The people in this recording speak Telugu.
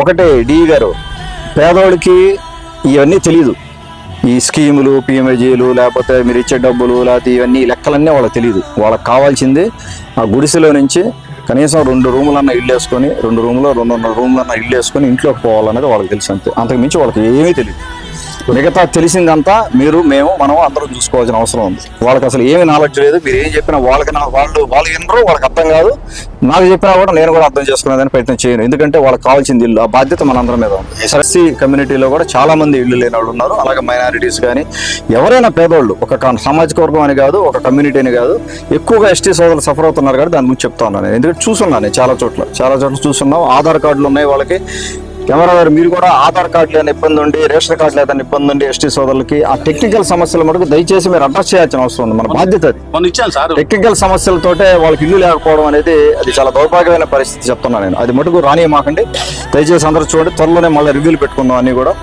ఒకటే డి గారు, పేదవాడికి ఇవన్నీ తెలియదు. ఈ స్కీములు, పిఎంఏజీలు, లేకపోతే మీరు ఇచ్చే డబ్బులు, లేకపోతే ఇవన్నీ లెక్కలన్నీ వాళ్ళకి తెలియదు. వాళ్ళకి కావాల్సింది ఆ గుడిసెలో నుంచి కనీసం 2 రూములన్నా ఇల్లు వేసుకొని, 2 రూములు 2.5 రూములన్నా ఇల్లు వేసుకొని ఇంట్లోకి పోవాలనేది వాళ్ళకి తెలుసు అంతే. అంతకు మించి వాళ్ళకి ఏమీ తెలియదు. మిగతా తెలిసిందంతా మేము అందరం చూసుకోవాల్సిన అవసరం ఉంది. వాళ్ళకి అసలు ఏమి నాలెడ్జ్ లేదు. మీరు ఏం చెప్పినా వాళ్ళు వినరు, వాళ్ళకి అర్థం కాదు. నాకు చెప్పినా కూడా నేను కూడా అర్థం చేసుకునేదాన్ని ప్రయత్నం చేయను. ఎందుకంటే వాళ్ళకి కావాల్సింది ఇల్లు. ఆ బాధ్యత మనందరం మీద ఉంది. ఎస్సీ కమ్యూనిటీలో కూడా చాలా మంది ఇల్లు లేని వాళ్ళు ఉన్నారు. అలాగే మైనారిటీస్ కానీ ఎవరైనా పేదవాళ్ళు, ఒక సామాజిక వర్గం అని కాదు, ఒక కమ్యూనిటీ అని కాదు, ఎక్కువగా ఎస్టీ సోదరులు సఫర్ అవుతున్నారు కాబట్టి దాని గురించి చెప్తా ఉన్నాను. ఎందుకంటే చూస్తున్నాను చాలా చోట్ల చూస్తున్నాం. ఆధార్ కార్డులు ఉన్నాయి వాళ్ళకి. కెమెరా గారు, మీరు కూడా ఆధార్ కార్డు లేని ఇబ్బంది ఉండి, రేషన్ కార్డు లేదని ఇబ్బంది ఉండి ఎస్టీ సోదరులకి ఆ టెక్నికల్ సమస్యల మటుకు దయచేసి మీరు అడ్రస్ చేయాల్సిన అవసరం ఉంది. మన బాధ్యత అది. టెక్నికల్ సమస్యలతోటే వాళ్ళకి ఇల్లు లేకపోవడం అనేది అది చాలా దౌర్భాగ్యమైన పరిస్థితి చెప్తున్నాను నేను. అది మటుకు రానియమాకండి దయచేసి. అందరూ చూడండి, త్వరలోనే మళ్ళీ రివ్యూలు పెట్టుకుందాం అన్ని కూడా.